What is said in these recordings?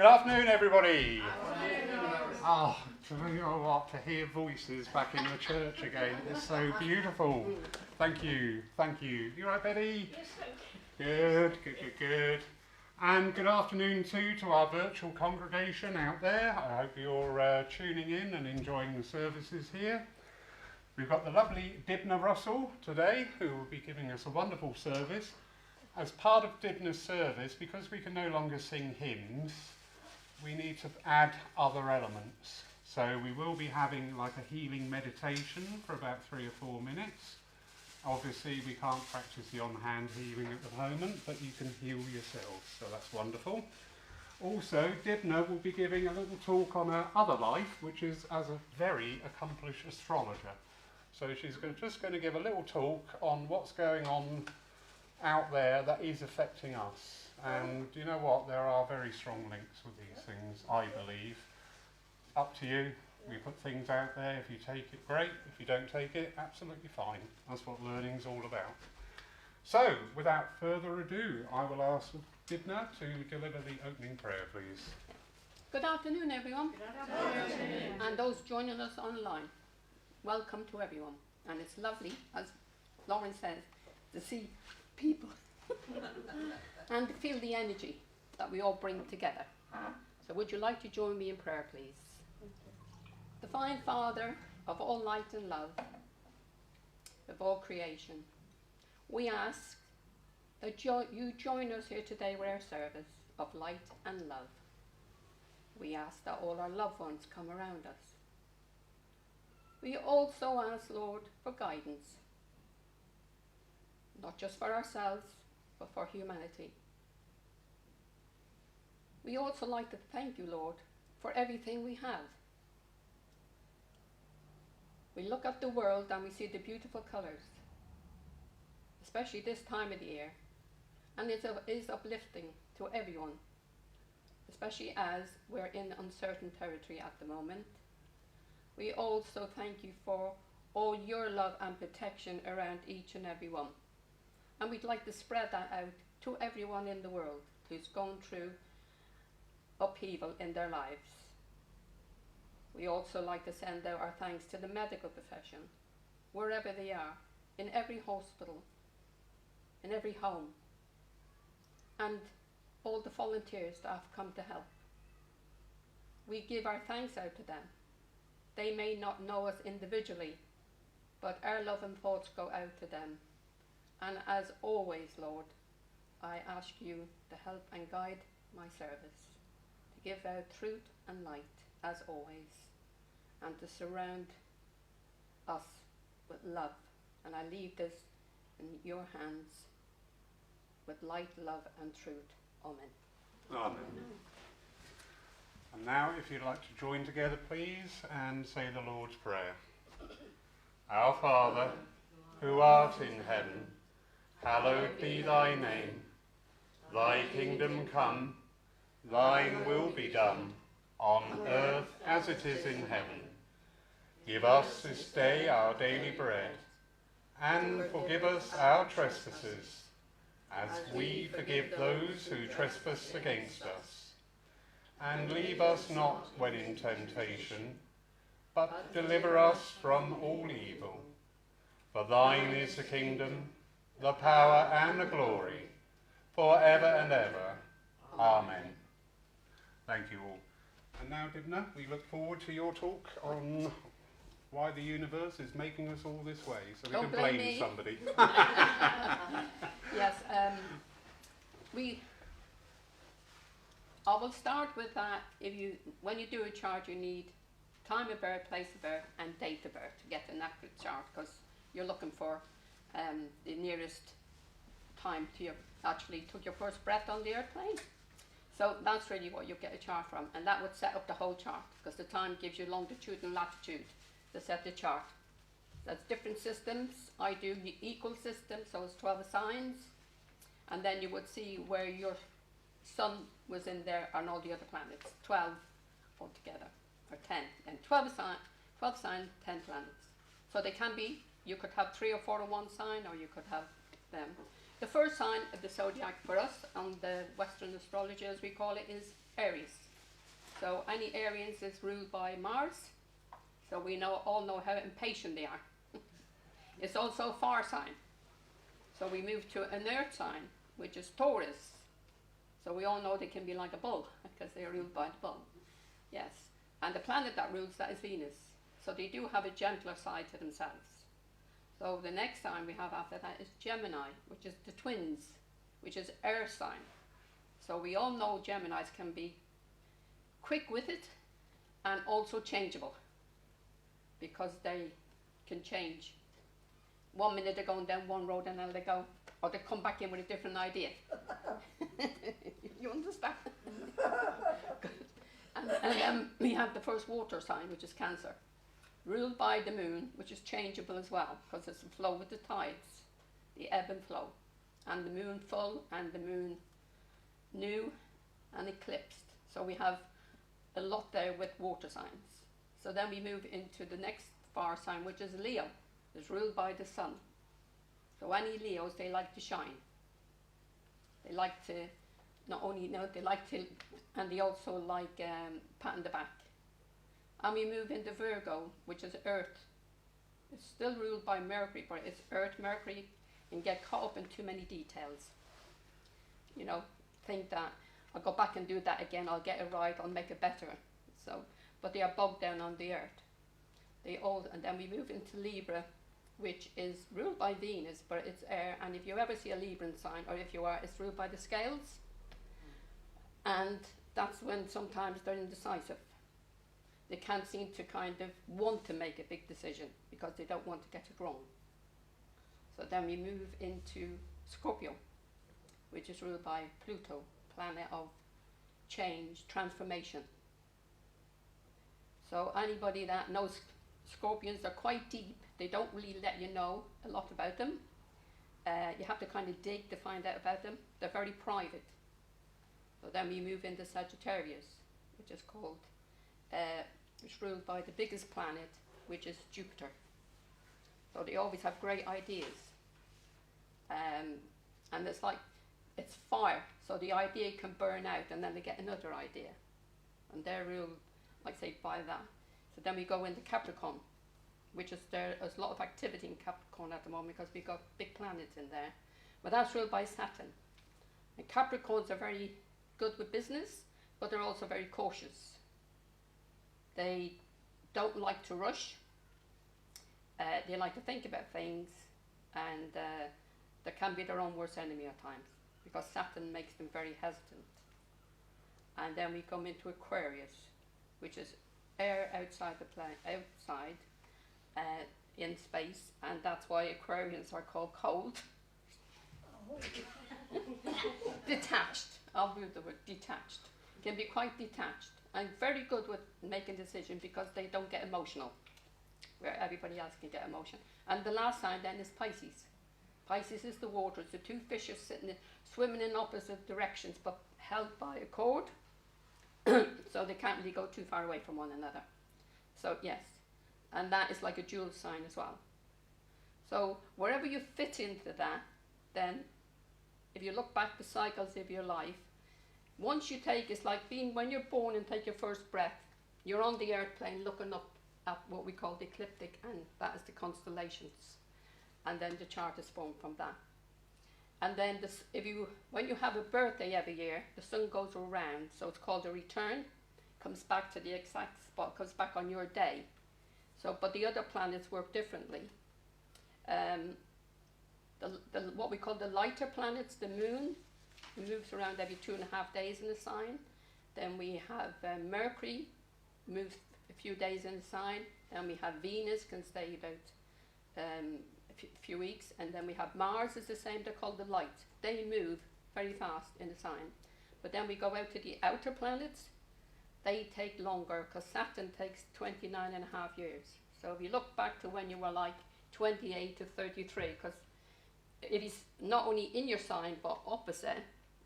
Good afternoon, everybody. Oh, you know what? To hear voices back in the church again is so beautiful. Thank you, thank you. You right, Betty? Yes, thank you. Good. And good afternoon too to our virtual congregation out there. I hope you're tuning in and enjoying the services here. We've got the lovely Dymphna Russell today, who will be giving us a wonderful service. As part of Dymphna's service, because we can no longer sing hymns, we need to add other elements. So we will be having like a healing meditation for about 3 or 4 minutes. Obviously we can't practice the on-hand healing at the moment, but you can heal yourselves, so that's wonderful. Also, Dymphna will be giving a little talk on her other life, which is as a very accomplished astrologer. So she's just going to give a little talk on what's going on out there that is affecting us. And you know what, there are very strong links with these things, I believe. Up to you. We put things out there. If you take it, great. If you don't take it, absolutely fine. That's what learning's all about. So, without further ado, I will ask Dymphna to deliver the opening prayer, please. Good afternoon, everyone. Good afternoon. And those joining us online. Welcome to everyone. And it's lovely, as Lauren says, to see people and to feel the energy that we all bring together. So would you like to join me in prayer, please? Divine Father of all light and love, of all creation, we ask that you join us here today with our service of light and love. We ask that all our loved ones come around us. We also ask, Lord, for guidance, not just for ourselves, but for humanity. We also like to thank you, Lord, for everything we have. We look at the world and we see the beautiful colours, especially this time of the year, and it is uplifting to everyone, especially as we're in uncertain territory at the moment. We also thank you for all your love and protection around each and every one. And we'd like to spread that out to everyone in the world who's gone through upheaval in their lives. We also like to send out our thanks to the medical profession, wherever they are, in every hospital, in every home, and all the volunteers that have come to help. We give our thanks out to them. They may not know us individually, but our love and thoughts go out to them. And as always, Lord, I ask you to help and guide my service, to give out truth and light, as always, and to surround us with love. And I leave this in your hands with light, love and truth. Amen. Amen. And now, if you'd like to join together, please, and say the Lord's Prayer. Our Father, who art in heaven, hallowed be thy name. Thy kingdom come, thine will be done, on earth as it is in heaven. Give us this day our daily bread, and forgive us our trespasses, as we forgive those who trespass against us. And leave us not when in temptation, but deliver us from all evil. For thine is the kingdom, the power and the glory, forever and ever. Amen. Thank you all. And now, Dymphna, we look forward to your talk on why the universe is making us all this way, so we Don't can blame blame me. somebody. Yes, I will start with that. When you do a chart, you need time of birth, place of birth, and date of birth to get an accurate chart, because you're looking for the nearest time to you actually took your first breath on the airplane. So that's really what you get a chart from, and that would set up the whole chart, because the time gives you longitude and latitude to set the chart. That's different systems. I do the equal system, so it's 12 signs, and then you would see where your sun was in there and all the other planets, 12 altogether, or 10, and 12 signs, 10 planets. So they can be, you could have 3 or 4 in one sign, or you could have them. The first sign of the zodiac for us, on the Western astrology as we call it, is Aries. So any Aries is ruled by Mars. So we all know how impatient they are. It's also a fire sign. So we move to an earth sign, which is Taurus. So we all know they can be like a bull, because they are ruled by the bull. Yes. And the planet that rules that is Venus. So they do have a gentler side to themselves. So the next sign we have after that is Gemini, which is the twins, which is air sign. So we all know Geminis can be quick with it and also changeable, because they can change. 1 minute they're going down one road and then they go, or they come back in with a different idea. You understand? And then we have the first water sign, which is Cancer, ruled by the moon, which is changeable as well, because it's a flow with the tides, the ebb and flow, and the moon full and the moon new and eclipsed. So we have a lot there with water signs. So then we move into the next fire sign, which is Leo. It's ruled by the sun. So any Leos, they like to shine. They like to, not only know, they like to, and they also like pat on the back. And we move into Virgo, which is Earth. It's still ruled by Mercury, but it's Earth, Mercury, and get caught up in too many details. You know, think that I'll go back and do that again, I'll get it right, I'll make it better. So, but they are bogged down on the Earth. And then we move into Libra, which is ruled by Venus, but it's air. And if you ever see a Libran sign, or if you are, it's ruled by the scales. And that's when sometimes they're indecisive. They can't seem to kind of want to make a big decision because they don't want to get it wrong. So then we move into Scorpio, which is ruled by Pluto, planet of change, transformation. So anybody that knows Scorpions, are quite deep. They don't really let you know a lot about them. You have to kind of dig to find out about them. They're very private. So then we move into Sagittarius, which is called, it's ruled by the biggest planet, which is Jupiter. So they always have great ideas. And it's like, it's fire. So the idea can burn out and then they get another idea. And they're ruled, like say, by that. So then we go into Capricorn, which is there's a lot of activity in Capricorn at the moment because we've got big planets in there. But that's ruled by Saturn. And Capricorns are very good with business, but they're also very cautious. They don't like to rush. They like to think about things, and they can be their own worst enemy at times because Saturn makes them very hesitant. And then we come into Aquarius, which is air outside the planet, outside in space, and that's why Aquarians are called cold. Detached. I'll use the word detached. Can be quite detached and very good with making decisions because they don't get emotional, where everybody else can get emotion. And the last sign then is Pisces. Pisces is the waters, the two fishes swimming in opposite directions but held by a cord. So they can't really go too far away from one another. So yes, and that is like a dual sign as well. So wherever you fit into that, then if you look back the cycles of your life, once you take, it's like being when you're born and take your first breath, you're on the earth plane looking up at what we call the ecliptic, and that is the constellations. And then the chart is formed from that. And then when you have a birthday every year, the sun goes around, so it's called a return, comes back to the exact spot, comes back on your day. So, but the other planets work differently. What we call the lighter planets, the moon, moves around every 2.5 days in a sign. Then we have Mercury, moves a few days in a sign. Then we have Venus, can stay about a few weeks. And then we have Mars is the same, they're called the light. They move very fast in a sign. But then we go out to the outer planets. They take longer because Saturn takes 29.5 years. So if you look back to when you were like 28 to 33, because it is not only in your sign but opposite.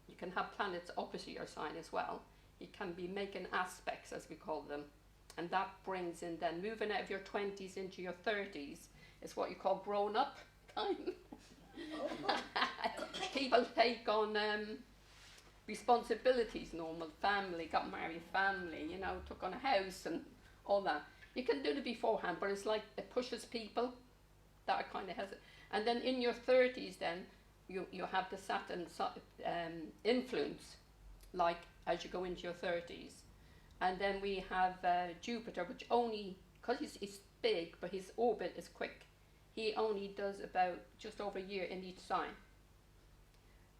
You can have planets opposite your sign as well. You can be making aspects, as we call them, and that brings in then moving out of your 20s into your 30s is what you call grown up time. People take on responsibilities normal, family, got married, family, you know, took on a house and all that. You can do it beforehand, but it's like it pushes people that are kind of hesitant. And then in your 30s, then you have the Saturn influence, like as you go into your 30s. And then we have Jupiter, which only, because he's big, but his orbit is quick. He only does about just over a year in each sign.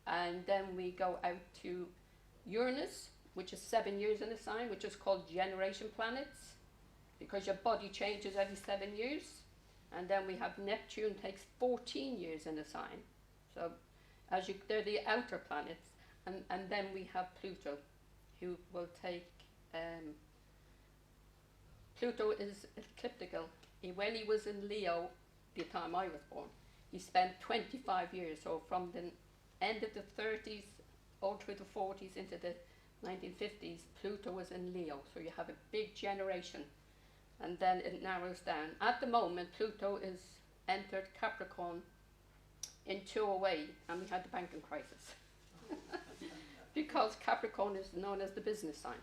And then we go out to Uranus, which is 7 years in a sign, which is called generation planets, because your body changes every 7 years. And then we have Neptune, takes 14 years in a sign. So they're the outer planets. And then we have Pluto, who will take, Pluto is ecliptical. When he was in Leo, the time I was born, he spent 25 years. So from the end of the 30s, all through the 40s into the 1950s, Pluto was in Leo. So you have a big generation. And then it narrows down. At the moment, Pluto is entered Capricorn in 208, and we had the banking crisis. Because Capricorn is known as the business sign.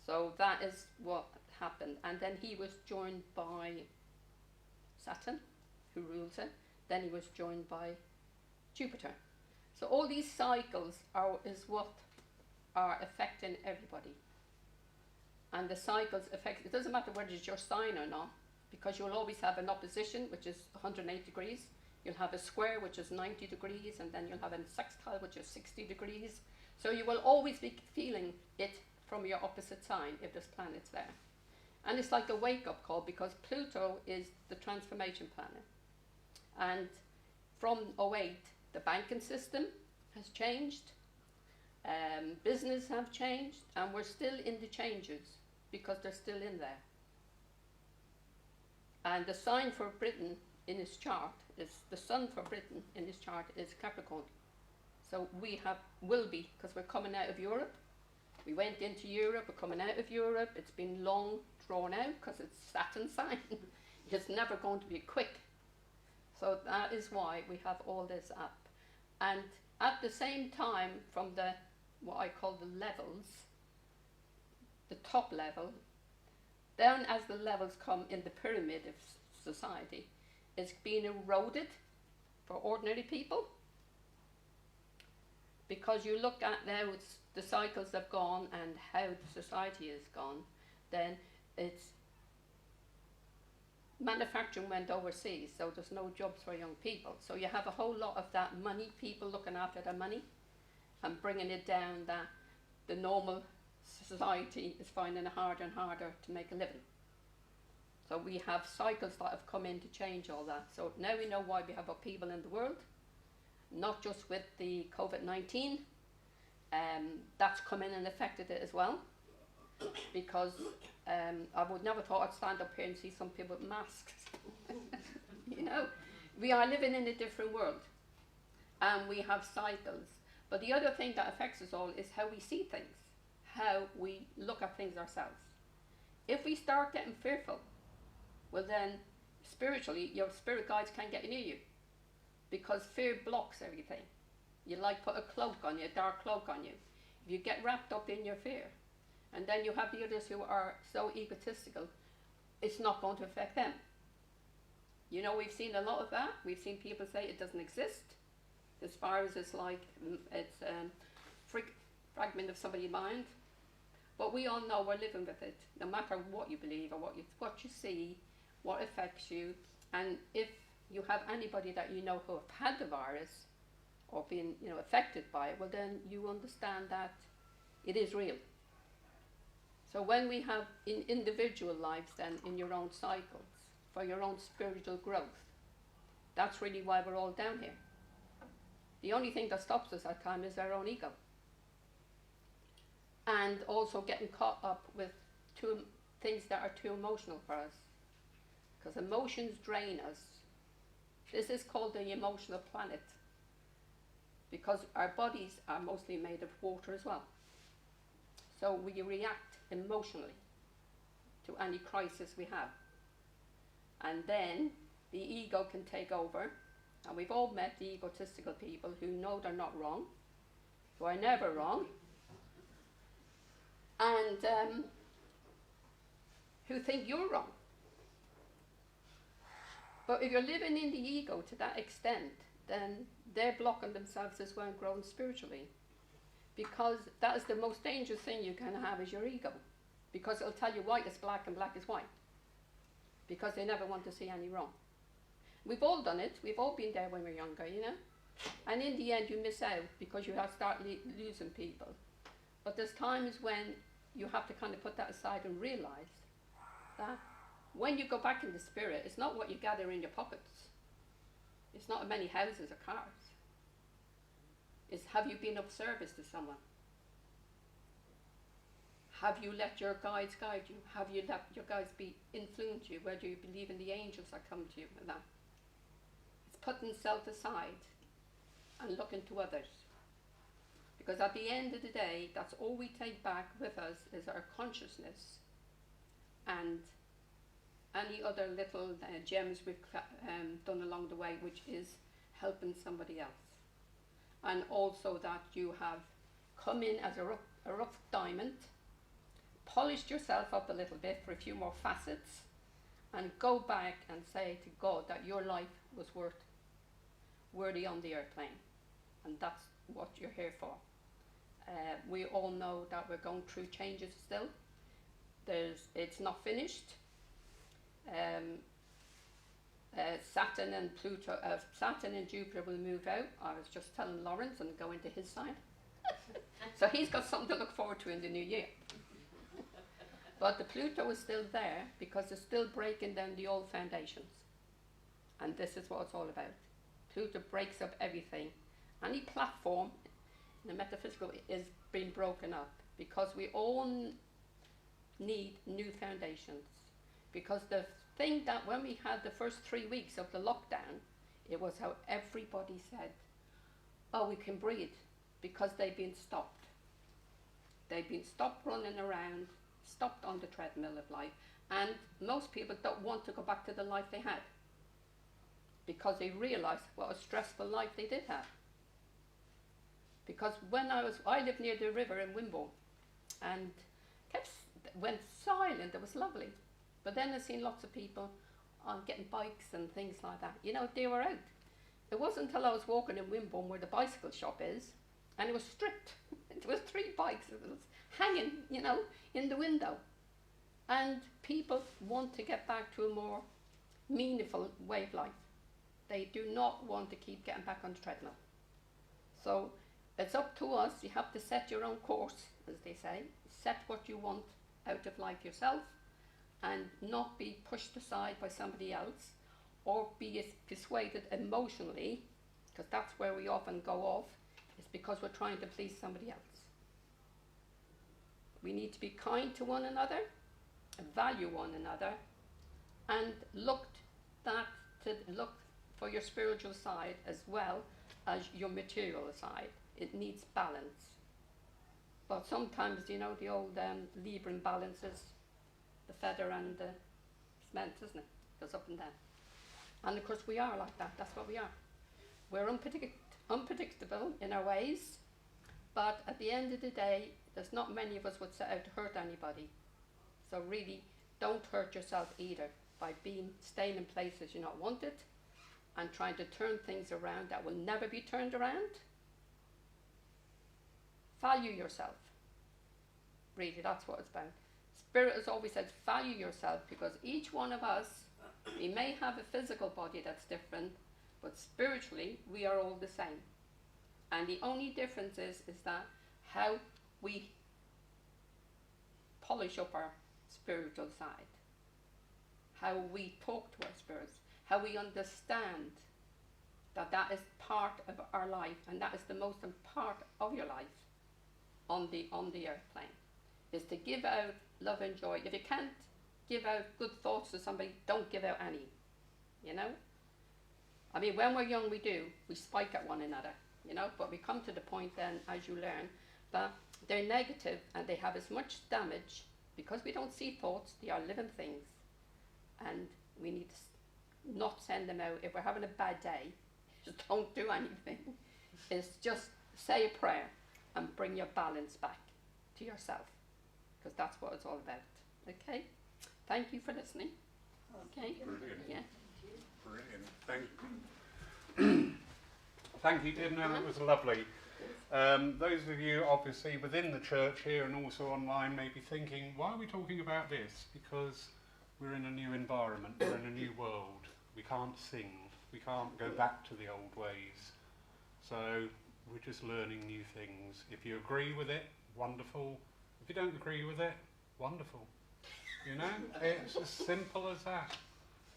So that is what happened. And then he was joined by Saturn, who rules it. Then he was joined by Jupiter. So all these cycles is what are affecting everybody. And the cycles affect, it doesn't matter whether it's your sign or not, because you'll always have an opposition, which is 180 degrees. You'll have a square, which is 90 degrees, and then you'll have a sextile, which is 60 degrees. So you will always be feeling it from your opposite sign if there's planets there. And it's like a wake-up call, because Pluto is the transformation planet. And from 08, the banking system has changed, business have changed, and we're still in the changes, because they're still in there. And the sign for Britain in his chart is, the sun for Britain in his chart is Capricorn. So we will be, because we're coming out of Europe. We went into Europe, we're coming out of Europe. It's been long drawn out because it's Saturn sign. It's never going to be quick. So that is why we have all this up. And at the same time, from the, what I call the levels, the top level, down as the levels come in the pyramid of society, it's being eroded for ordinary people. Because you look at now, the cycles have gone and how the society has gone, then it's manufacturing went overseas, so there's no jobs for young people. So you have a whole lot of that money, people looking after their money and bringing it down, that the normal society is finding it harder and harder to make a living. So we have cycles that have come in to change all that. So now we know why we have upheaval in the world, not just with the COVID-19, that's come in and affected it as well. Because I would never thought I'd stand up here and see some people with masks. You know, we are living in a different world, and we have cycles. But the other thing that affects us all is how we see things, how we look at things ourselves. If we start getting fearful, well then, spiritually, your spirit guides can't get near you, because fear blocks everything. You like put a cloak on you, a dark cloak on you. If you get wrapped up in your fear, and then you have the others who are so egotistical, it's not going to affect them. You know, we've seen a lot of that. We've seen people say it doesn't exist, as far as it's like, it's a fragment of somebody's mind. But we all know we're living with it, no matter what you believe or what you see, what affects you. And if you have anybody that you know who have had the virus or been, you know, affected by it, well then you understand that it is real. So when we have in individual lives then, in your own cycles, for your own spiritual growth, that's really why we're all down here. The only thing that stops us at times is our own ego. And also getting caught up with things that are too emotional for us. Because emotions drain us. This is called the emotional planet. Because our bodies are mostly made of water as well. So we react emotionally to any crisis we have. And then the ego can take over. And we've all met the egotistical people who know they're not wrong, who are never wrong, and who think you're wrong. But if you're living in the ego to that extent, then they're blocking themselves as well, growing spiritually. Because that is the most dangerous thing you can have, is your ego. Because it'll tell you white is black and black is white. Because they never want to see any wrong. We've all done it. We've all been there when we're younger, you know. And in the end you miss out because you have start losing people. But there's times when you have to kind of put that aside and realize that when you go back in the spirit, it's not what you gather in your pockets. It's not many houses or cars. It's, have you been of service to someone? Have you let your guides guide you? Have you let your guides influence you? Whether you believe in the angels that come to you and that. It's putting self aside and looking to others. Because at the end of the day, that's all we take back with us is our consciousness and any other little gems we've done along the way, which is helping somebody else. And also that you have come in as a rough diamond, polished yourself up a little bit for a few more facets, and go back and say to God that your life was worthy on the airplane. And that's what you're here for. We all know that we're going through changes still. It's not finished. Saturn and Pluto, Saturn and Jupiter will move out. I was just telling Lawrence and go into his sign. So he's got something to look forward to in the new year. But the Pluto is still there because it's still breaking down the old foundations. And this is what it's all about. Pluto breaks up everything. Any platform in the metaphysical is being broken up because we all need new foundations. Because the thing that when we had the first 3 weeks of the lockdown, it was how everybody said, oh, we can breathe, because they've been stopped. They've been stopped running around, stopped on the treadmill of life, and most people don't want to go back to the life they had because they realised what a stressful life they did have. Because when I lived near the river in Wimborne, and went silent, it was lovely. But then I seen lots of people getting bikes and things like that. You know, they were out. It wasn't until I was walking in Wimborne where the bicycle shop is, and it was stripped. It was 3 bikes. It was hanging, you know, in the window. And people want to get back to a more meaningful way of life. They do not want to keep getting back on the treadmill. So it's up to us. You have to set your own course, as they say. Set what you want out of life yourself, and not be pushed aside by somebody else, or be persuaded emotionally, because that's where we often go off, is because we're trying to please somebody else. We need to be kind to one another, value one another, and look for your spiritual side as well as your material side. It needs balance. But sometimes, you know, the old Libra balances the feather and the cement, isn't it? Goes up and down. And of course we are like that. That's what we are. We're unpredictable in our ways, but at the end of the day, there's not many of us would set out to hurt anybody. So really, don't hurt yourself either by staying in places you're not wanted and trying to turn things around that will never be turned around. Value yourself. Really, that's what it's about. Spirit has always said, value yourself, because each one of us, we may have a physical body that's different, but spiritually, we are all the same. And the only difference is that how we polish up our spiritual side, how we talk to our spirits, how we understand that that is part of our life, and that is the most important part of your life on the airplane, is to give out love and joy. If you can't give out good thoughts to somebody, don't give out any, you know. I mean, when we're young we spike at one another, you know, but we come to the point then, as you learn, that they're negative and they have as much damage, because we don't see thoughts, they are living things, and we need to not send them out. If we're having a bad day, just don't do anything. It's just say a prayer and bring your balance back to yourself, because that's what it's all about. Okay? Thank you for listening. Okay? Brilliant. Yeah. Brilliant. Thank you, Dymphna. That was lovely. Those of you obviously within the church here and also online may be thinking, why are we talking about this? Because we're in a new environment, we're in a new world. We can't sing, we can't go back to the old ways. So we're just learning new things. If you agree with it, wonderful. If you don't agree with it, wonderful. You know, it's as simple as that.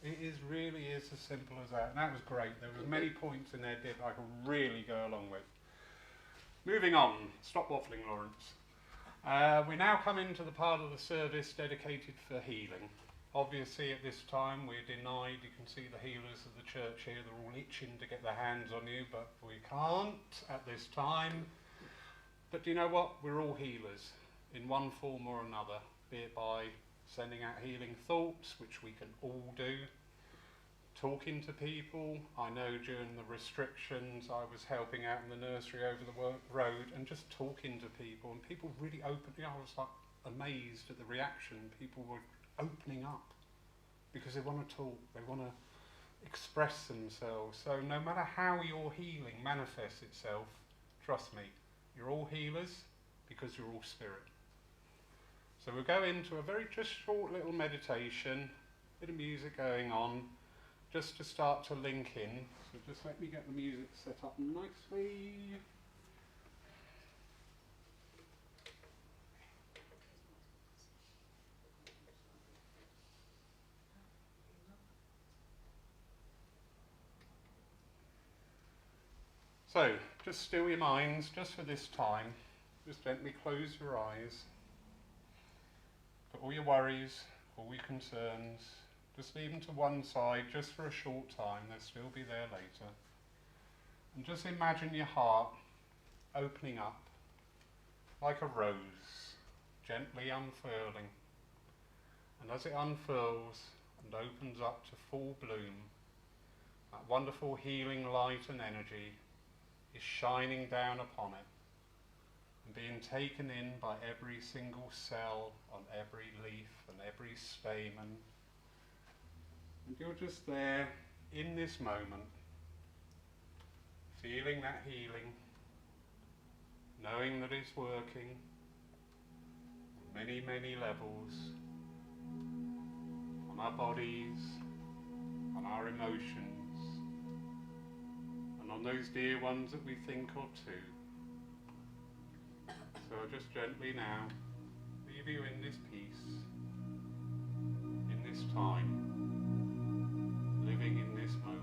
It really is as simple as that. And that was great. There were many points in there, Dib, I could really go along with. Moving on. Stop waffling, Lawrence. We now come into the part of the service dedicated for healing. Obviously, at this time, we're denied. You can see the healers of the church here. They're all itching to get their hands on you, but we can't at this time. But do you know what? We're all healers in one form or another, be it by sending out healing thoughts, which we can all do, talking to people. I know during the restrictions I was helping out in the nursery over the road and just talking to people, and people really opened. I was like amazed at the reaction. People were opening up because they want to talk, they want to express themselves. So no matter how your healing manifests itself, trust me, you're all healers because you're all spirit. So we'll go into a very just short little meditation, bit of music going on, just to start to link in. So just let me get the music set up nicely. So, just still your minds, just for this time. Just gently close your eyes. Put all your worries, all your concerns, just leave them to one side just for a short time. They'll still be there later. And just imagine your heart opening up like a rose, gently unfurling. And as it unfurls and opens up to full bloom, that wonderful healing light and energy is shining down upon it and being taken in by every single cell on every leaf and every stamen. And you're just there in this moment, feeling that healing, knowing that it's working on many, many levels, on our bodies, on our emotions, and on those dear ones that we think of too. So I'll just gently now leave you in this peace, in this time, living in this moment.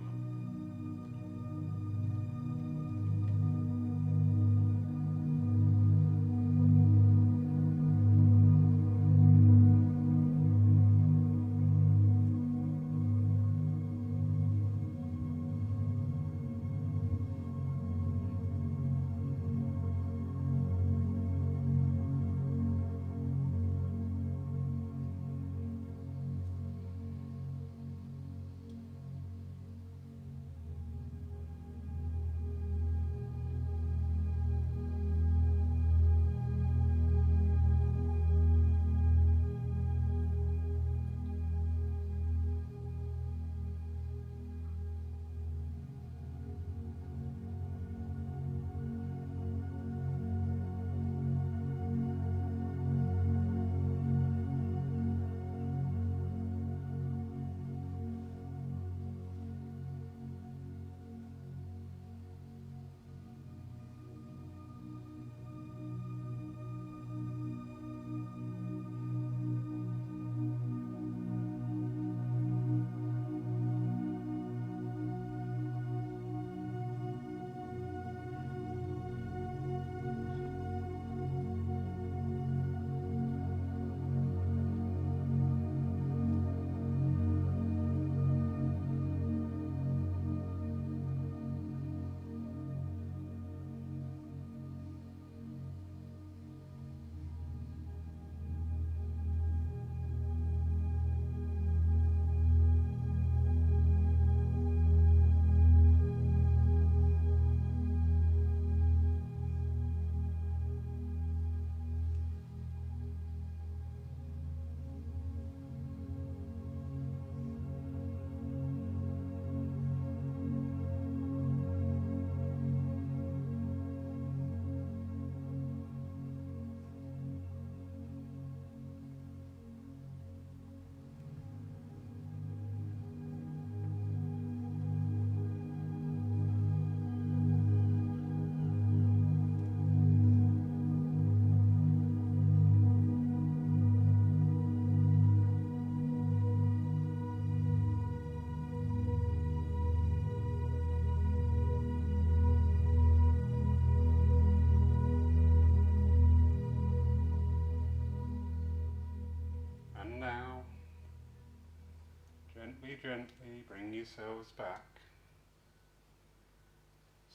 gently bring yourselves back.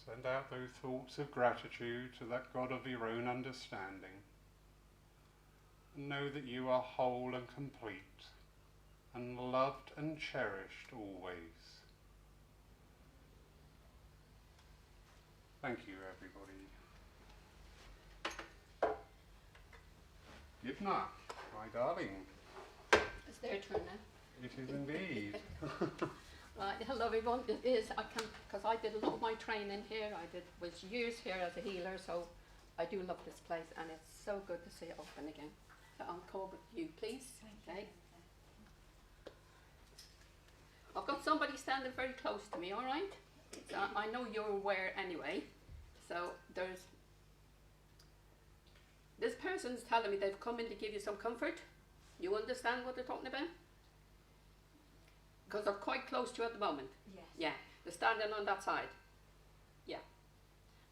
Send out those thoughts of gratitude to that God of your own understanding. And know that you are whole and complete, and loved and cherished always. Thank you, everybody. Dymphna, my darling. It's their turn now. It is indeed. Right, hello everyone. It is, I can, because I did a lot of my training here. Was years here as a healer, so I do love this place, and it's so good to see it open again. So I'll call with you, please. Okay. I've got somebody standing very close to me, all right? I know you're aware anyway. So this person's telling me they've come in to give you some comfort. You understand what they're talking about? Because they're quite close to you at the moment. Yes. Yeah, they're standing on that side. Yeah.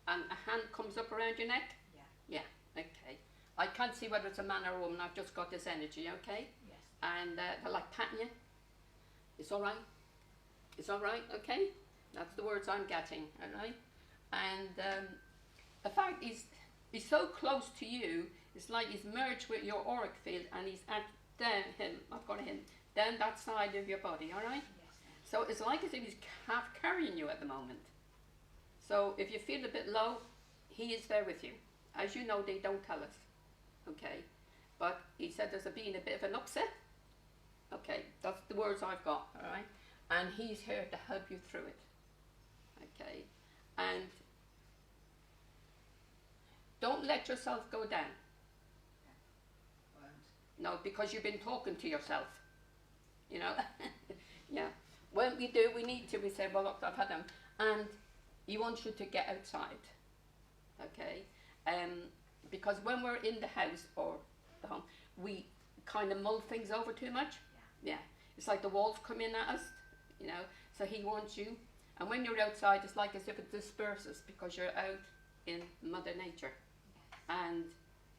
And a hand comes up around your neck? Yeah. Yeah, okay. I can't see whether it's a man or a woman. I've just got this energy, okay? Yes. And they're like patting you. It's all right. It's all right, okay? That's the words I'm getting, all right? And the fact is, he's so close to you, it's like he's merged with your auric field, and he's at down that side of your body, all right? Yes. So it's like as if he's half carrying you at the moment. So if you feel a bit low, he is there with you. As you know, they don't tell us, okay? But he said there's been a bit of an upset. Okay, that's the words I've got, all right? And he's here to help you through it, okay? And don't let yourself go down. No, because you've been talking to yourself, you know? Yeah. When we do, we need to, we say, well, look, I've had them. And he wants you to get outside, okay? Because when we're in the house or the home, we kind of mull things over too much. Yeah. It's like the walls come in at us, you know? So he wants you. And when you're outside, it's like as if it disperses because you're out in Mother Nature. And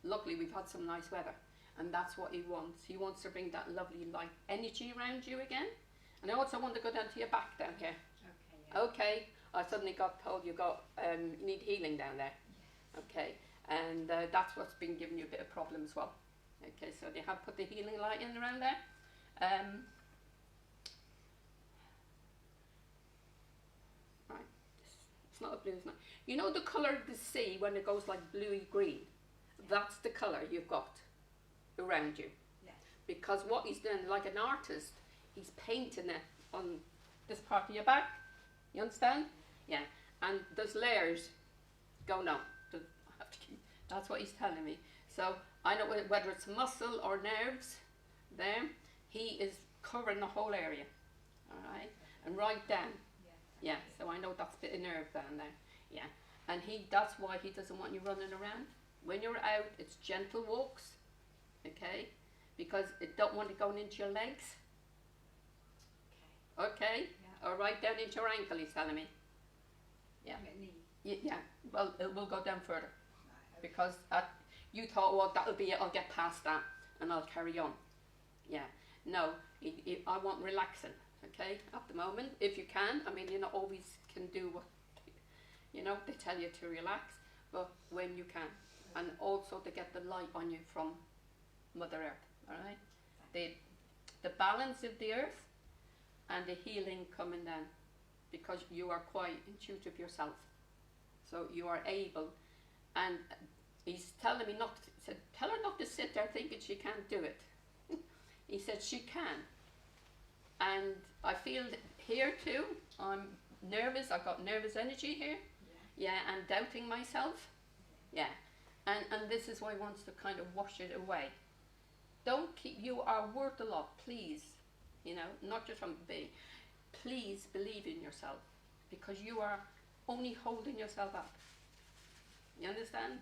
luckily, we've had some nice weather. And that's what he wants. He wants to bring that lovely light energy around you again. And I also want to go down to your back down here. Okay. Yeah. Okay. I suddenly got told you need healing down there. Yes. Okay. And that's what's been giving you a bit of problem as well. Okay. So they have put the healing light in around there. Right. It's not a blue, it's not. You know the colour of the sea when it goes like bluey green? That's the colour you've got around you. Yes. Because what he's done, like an artist, he's painting it on this part of your back. You understand? Yeah. And there's layers going on. That's what he's telling me. So I know whether it's muscle or nerves there, he is covering the whole area. All right? And right down. Yeah. Yeah. So I know that's a bit of nerve down there. Yeah. And that's why he doesn't want you running around. When you're out, it's gentle walks. Okay? Because it don't want it going into your legs. Okay? Yeah. Or right down into your ankle, he's telling me. Yeah. Knee. Yeah. Well, it will go down further. Right. Okay. Because you thought, well, that'll be it, I'll get past that and I'll carry on. Yeah. No, I want relaxing, okay, at the moment, if you can. I mean, you not always can do what, you know, they tell you to relax, but when you can. And also to get the light on you from Mother Earth, all right? The balance of the earth and the healing coming down, because you are quite intuitive yourself. So you are able, and he's telling me not to, said, tell her not to sit there thinking she can't do it. He said she can. And I feel here too, I'm nervous, I've got nervous energy here. Yeah, and doubting myself. Yeah. And this is why he wants to kind of wash it away. Don't keep, you are worth a lot, please. You know, not just from me. Please believe in yourself, because you are only holding yourself up. You understand?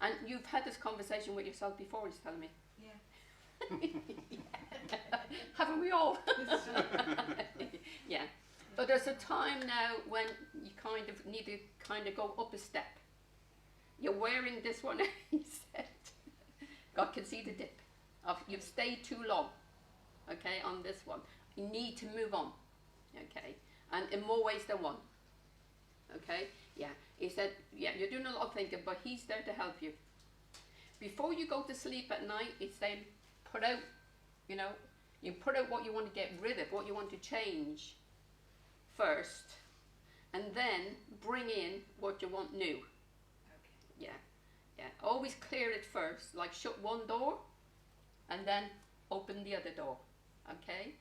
Yeah. And you've had this conversation with yourself before, he's telling me. Yeah. Haven't we all? Yeah. But there's a time now when you kind of need to kind of go up a step. You're wearing this one, he said. God can see the dip. You've stayed too long, okay, on this one. You need to move on. Okay, and in more ways than one. Okay, yeah. He said, yeah, you're doing a lot of thinking, but he's there to help you. Before you go to sleep at night, he's saying, put out, you know, you put out what you want to get rid of, what you want to change first, and then bring in what you want new. Okay. Yeah, yeah. Always clear it first, like shut one door, and then open the other door. Okay.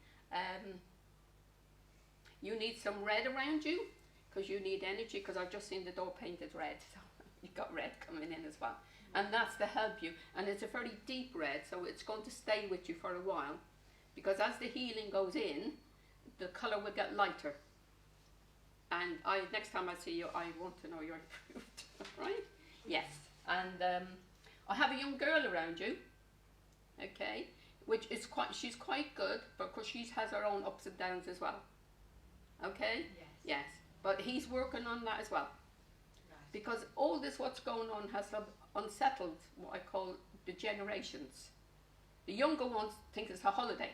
You need some red around you, because you need energy. Because I've just seen the door painted red, so you've got red coming in as well, and that's to help you. And it's a very deep red, so it's going to stay with you for a while, because as the healing goes in, the colour will get lighter. And next time I see you, I want to know you're improved, right? Yes. And I have a young girl around you, okay, which is she's quite good, but of course she has her own ups and downs as well, okay? Yes. Yes. But he's working on that as well, Right. because all this what's going on has unsettled what I call the generations. The younger ones think it's a holiday,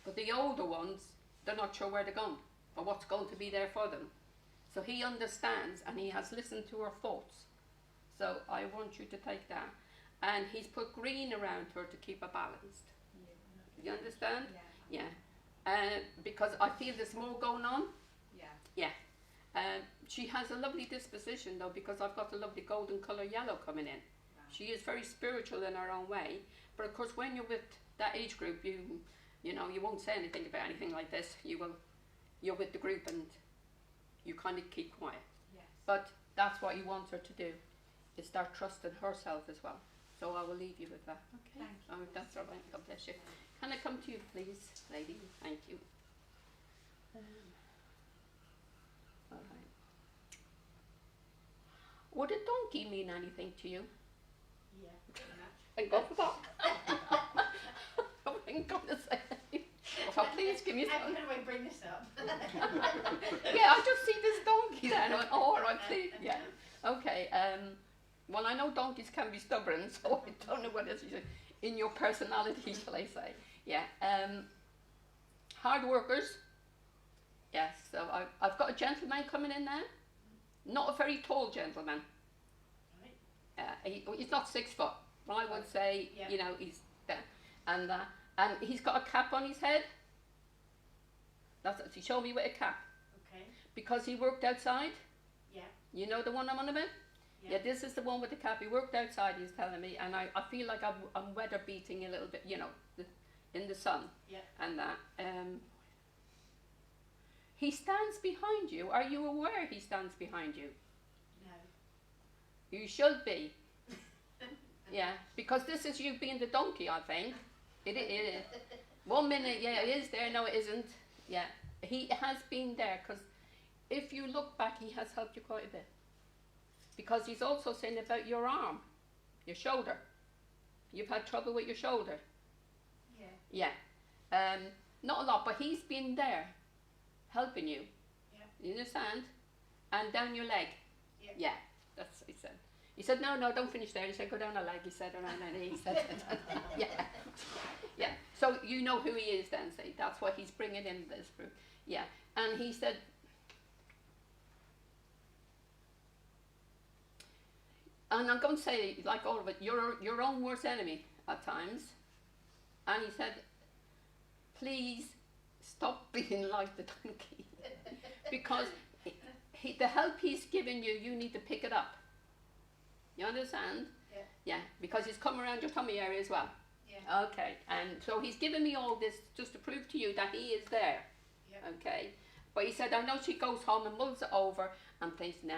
but the older ones, they're not sure where they're going or what's going to be there for them. So he understands, and he has listened to her thoughts. So I want you to take that. And he's put green around her to keep her balanced. Yeah. You understand? Yeah. Yeah. Because I feel there's more going on. Yeah. Yeah. She has a lovely disposition though, because I've got a lovely golden colour yellow coming in. Wow. She is very spiritual in her own way. But of course when you're with that age group, you know, you won't say anything about anything like this. You're with the group and you kind of keep quiet. Yes. But that's what he wants her to do, is start trusting herself as well. So I will leave you with that. Okay. Thank you. Oh, that's all right. God bless you. Can I come to you, please, lady? Thank you. All right. Would a donkey mean anything to you? Yeah. Pretty much. Thank God for that. I wasn't going to say anything. So please give me How some. can we bring this up? Yeah, I just see this donkey there and I went, oh, all right, please. Yeah. Okay. Well, I know donkeys can be stubborn, so I don't know what is in your personality, shall I say. Yeah. Hard workers. Yes. So I've got a gentleman coming in now. Not a very tall gentleman. Right. He's not 6 foot. But I would say, Yeah. you know, he's there. And he's got a cap on his head. He showed me with a cap. Okay. Because he worked outside. Yeah. You know the one I'm on about? Yeah. Yeah, this is the one with the cap. He worked outside, he's telling me, and I feel like I'm weather beating a little bit, you know, in the sun. Yeah. And that. He stands behind you. Are you aware he stands behind you? No. You should be. Yeah, because this is you being the donkey, I think. It is. 1 minute, yeah, it is there. No, it isn't. Yeah, he has been there, because if you look back, he has helped you quite a bit. Because he's also saying about your arm, your shoulder. You've had trouble with your shoulder. Yeah. Yeah. Not a lot, but he's been there, helping you. Yeah. You understand? And down your leg. Yeah. Yeah, that's what he said. He said, no, don't finish there. He said, go down a leg. He said, around my knee. He said, yeah. Yeah. So you know who he is then. Say, that's what he's bringing in this group. Yeah. And he said, and I'm going to say, like all of it, you're your own worst enemy at times. And he said, please stop being like the donkey. Because the help he's giving you, you need to pick it up. You understand? Yeah. Yeah, because he's come around your tummy area as well. Yeah. Okay, and so he's given me all this just to prove to you that he is there. Yeah. Okay, but he said, I know she goes home and mulls it over and thinks, nah,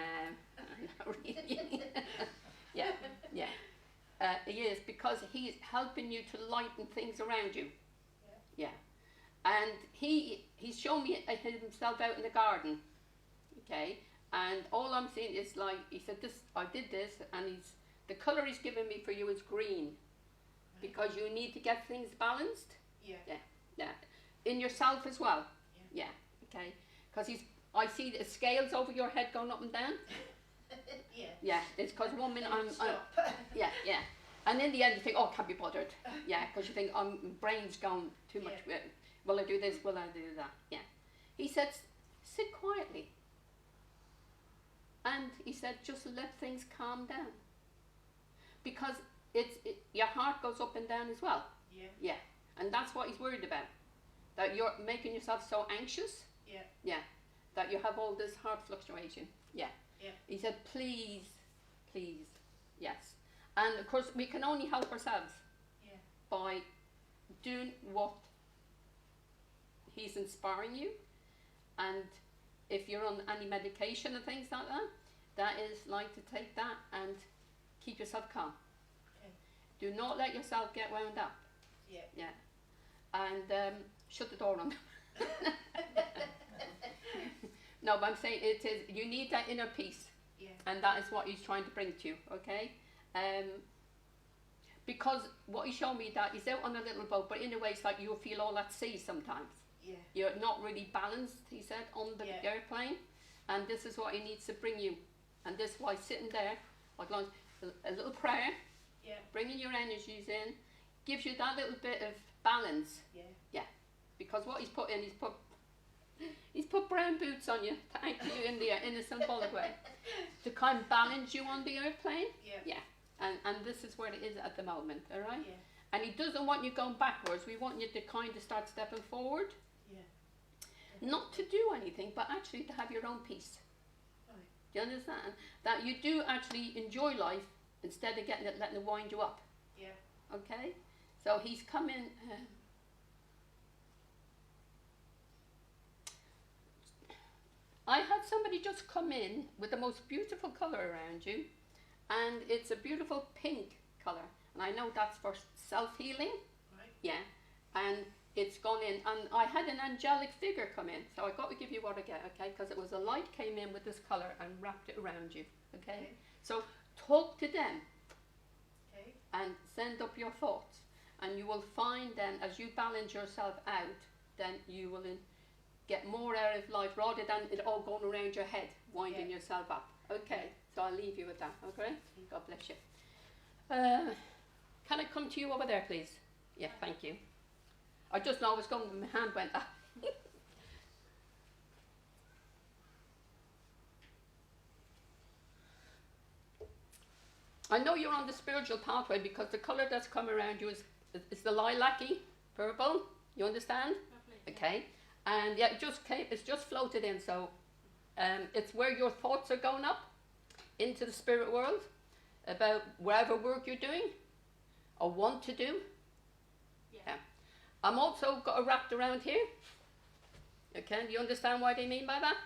not really. Yeah, yeah. He is, because he's helping you to lighten things around you. Yeah. Yeah. And he's shown me himself out in the garden. Okay, and all I'm seeing is like, he said, I did this, and the colour he's given me for you is green. Because you need to get things balanced. Yeah. Yeah, yeah. In yourself as well. Yeah. Yeah, okay. Because I see the scales over your head going up and down. Yeah. Yeah, it's because 1 minute I'm Stop. yeah, yeah. And in the end you think, oh, I can't be bothered. Yeah, because you think, brain's going too much. Yeah. Will I do this? Will I do that? Yeah, He said, sit quietly. And he said, just let things calm down. Because your heart goes up and down as well. Yeah. Yeah. And that's what he's worried about. That you're making yourself so anxious. Yeah. Yeah. That you have all this heart fluctuation. Yeah. Yeah. He said, please, please. Yes. And of course, we can only help ourselves. Yeah. By doing what he's inspiring you. And if you're on any medication and things like that, that is like to take that and keep yourself calm. Okay. Do not let yourself get wound up. Yeah. Yeah. And shut the door on them. No, but I'm saying it is, you need that inner peace. Yeah. And that is what he's trying to bring to you, okay? Because what he showed me that he's out on a little boat, but in a way it's like you'll feel all at sea sometimes. Yeah. You're not really balanced, he said, on the Yeah. airplane. And this is what he needs to bring you. And this is why sitting there, like a little prayer, Yeah. bringing your energies in, gives you that little bit of balance. Yeah. Because what he's put in, he's put brown boots on you to anchor you in there in a symbolic way, to kind of balance you on the airplane. Yeah. Yeah. And this is where it is at the moment, all right? Yeah. And he doesn't want you going backwards. We want you to kind of start stepping forward. Yeah. Not to do anything, but actually to have your own peace. Right. Do you understand? That you do actually enjoy life instead of letting it wind you up. Yeah. Okay? So he's come in. I had somebody just come in with the most beautiful colour around you, and it's a beautiful pink colour. And I know that's for self-healing. Right. Yeah. And it's gone in, and I had an angelic figure come in, so I got to give you what I get, okay? Because it was a light came in with this colour and wrapped it around you, okay? Okay. So talk to them Okay. and send up your thoughts, and you will find then as you balance yourself out, then you will get more out of life rather than it all going around your head, winding Yeah. yourself up. Okay, so I'll leave you with that, okay? Mm. God bless you. Can I come to you over there, please? Yeah, thank you. I just know I was going, my hand went up. I know you're on the spiritual pathway because the colour that's come around you is the lilac-y purple. You understand? Lovely. Okay. And yeah, it's just floated in, so it's where your thoughts are going up into the spirit world about whatever work you're doing or want to do. Yeah. I'm also got it wrapped around here. Okay, do you understand what I mean by that?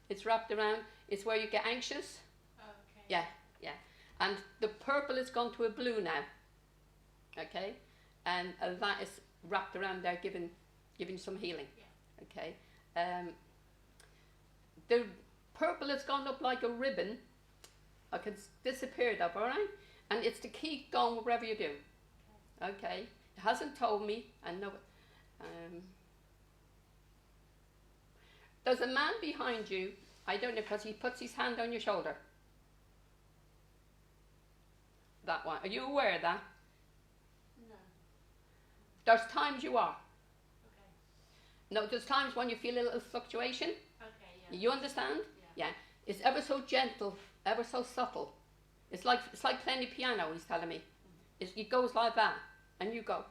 It's wrapped around, it's where you get anxious. Okay. Yeah. And the purple has gone to a blue now. Okay? And that is wrapped around there giving some healing. Yeah. Okay? The purple has gone up like a ribbon. Like it's disappeared up, alright? And it's to keep going wherever you do. Okay? It hasn't told me, I know it. There's a man behind you, I don't know, because he puts his hand on your shoulder. That one. Are you aware of that? No. There's times you are. Okay. No, there's times when you feel a little fluctuation. Okay. Yeah. You understand? Yeah. Yeah. It's ever so gentle, ever so subtle. It's like playing the piano, he's telling me. It goes like that, and you go.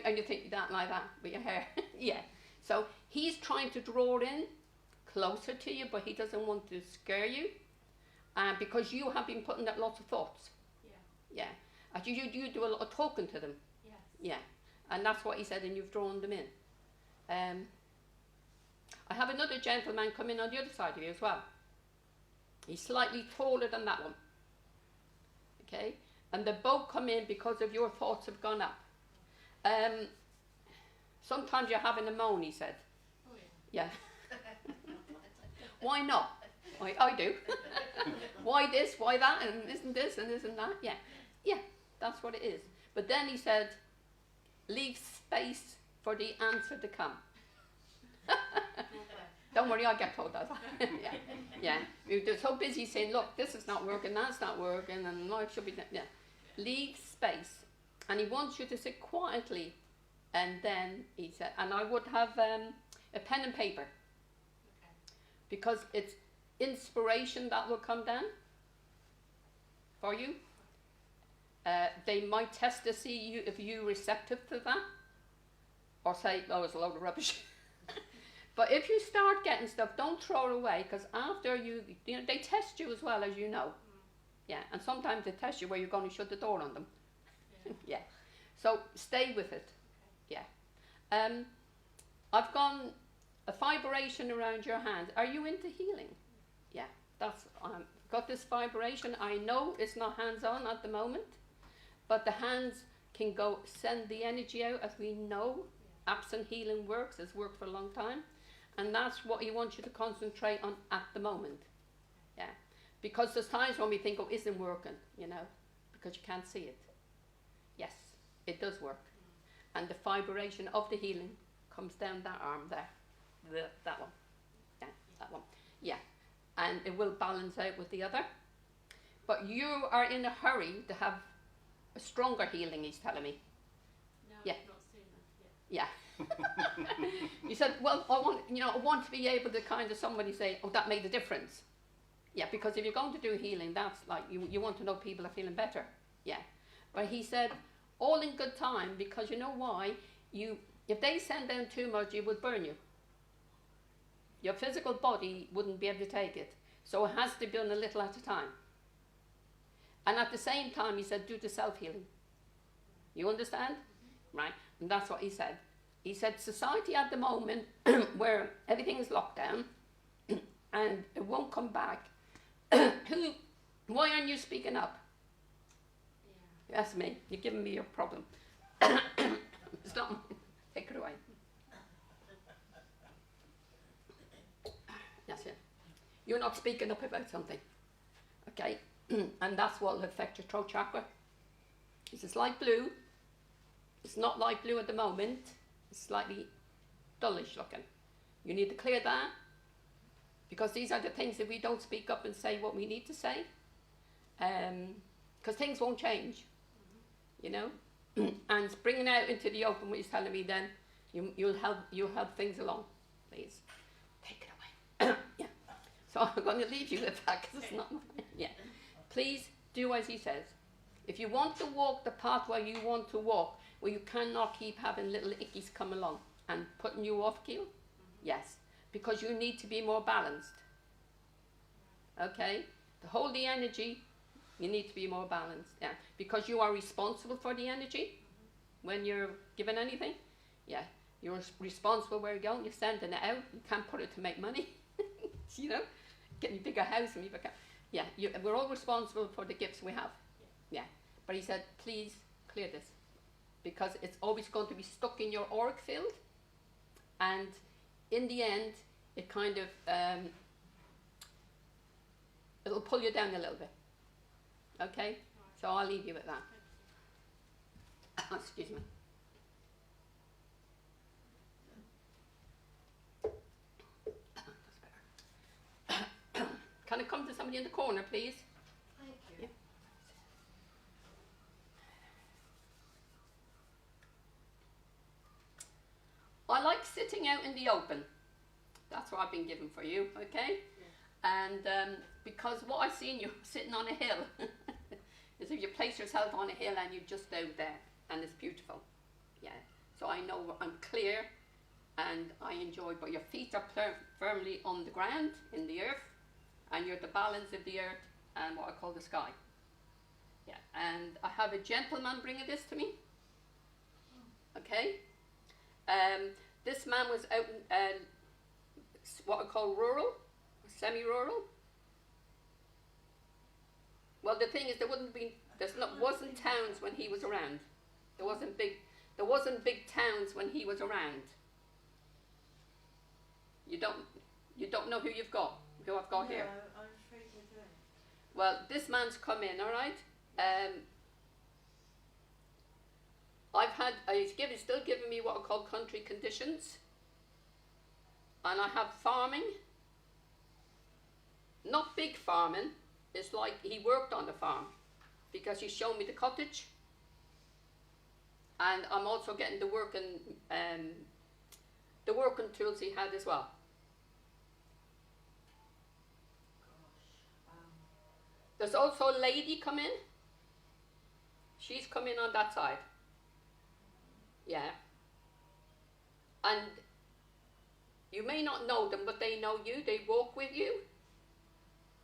And you think that like that with your hair. Yeah. So he's trying to draw it in closer to you, but he doesn't want to scare you. Because you have been putting out lots of thoughts. Yeah. Yeah. You do a lot of talking to them. Yes. Yeah. And that's what he said, and you've drawn them in. I have another gentleman come in on the other side of you as well. He's slightly taller than that one. Okay? And they both come in because of your thoughts have gone up. Sometimes you're having a moan, he said. Oh yeah. Yeah. Why not? I do. Why this, why that, and isn't this, and isn't that? Yeah. Yeah, that's what it is. But then he said, leave space for the answer to come. Don't worry, I get told that. Yeah. They're so busy saying, look, this is not working, that's not working, and life should be done. Yeah. Leave space. And he wants you to sit quietly. And then he said, and I would have, A pen and paper. Okay. Because it's inspiration that will come down for you. They might test to see you if you're receptive to that, or say, oh, it's a load of rubbish. But if you start getting stuff, don't throw it away, because after you know, they test you as well, as you know. Yeah, and sometimes they test you where you're going to shut the door on them. Yeah. Yeah. So stay with it. Yeah. I've gone a vibration around your hands. Are you into healing? Yeah. That's got this vibration. I know it's not hands-on at the moment, but the hands can go send the energy out, as we know. Absent healing works. It's worked for a long time, and that's what he wants you to concentrate on at the moment. Yeah. Because there's times when we think, oh, it isn't working, you know, because you can't see it. Yes, it does work. And the vibration of the healing comes down that arm there. That one. Yeah, that one. Yeah. And it will balance out with the other. But you are in a hurry to have a stronger healing, he's telling me. No, Yeah. not sooner. Yeah. Yeah. You said, well, I want to be able to kind of somebody say, oh, that made a difference. Yeah, because if you're going to do healing, that's like, you want to know people are feeling better. Yeah. But he said, all in good time, because you know why? If they send down too much, it would burn you. Your physical body wouldn't be able to take it. So it has to be done a little at a time. And at the same time, he said, do the self-healing. You understand? Right? And that's what he said. He said, society at the moment, where everything is locked down, and it won't come back, why aren't you speaking up? Yeah. That's me. You're giving me your problem. Stop. Take it away. That's it. You're not speaking up about something. Okay? And that's what will affect your throat chakra. It's light blue. It's not light blue at the moment. It's slightly dullish looking. You need to clear that, because these are the things that we don't speak up and say what we need to say, because things won't change, you know. And bringing out into the open, what he's telling me, then you'll help things along. Please take it away. Yeah. So I'm going to leave you with that, because it's not mine. Yeah. Please do as he says. If you want to walk the path where you want to walk, where you cannot keep having little ickies come along and putting you off keel, yes, because you need to be more balanced. Okay? To hold the energy, you need to be more balanced. Yeah, because you are responsible for the energy when you're given anything. Yeah, you're responsible where you're going. You're sending it out. You can't put it to make money. You know, getting a bigger house and yeah, we're all responsible for the gifts we have. Yeah, but he said, please clear this, because it's always going to be stuck in your auric field, and in the end, it kind of it'll pull you down a little bit. Okay, so I'll leave you with that. Excuse me. That's better. Can I come to somebody in the corner, please? Thank you. Yeah. I like sitting out in the open. That's what I've been given for you, okay? Yeah. And because what I seen you sitting on a hill is if you place yourself on a hill and you're just out there, and it's beautiful. Yeah. So I know I'm clear and I enjoy, but your feet are firmly on the ground, in the earth, and you're the balance of the earth and what I call the sky. Yeah. And I have a gentleman bringing this to me. Okay. This man was out in what I call rural, semi-rural. Well, the thing is, wasn't towns when he was around. There wasn't big towns when he was around. You don't know who I've got here. I'm afraid I don't. Well, this man's come in, all right. He's still giving me what I call country conditions, and I have farming. Not big farming. It's like he worked on the farm, because he's shown me the cottage, and I'm also getting to work in the working tools he had as well. Gosh. There's also a lady come in. She's coming on that side. Yeah. And you may not know them, but they know you. They walk with you.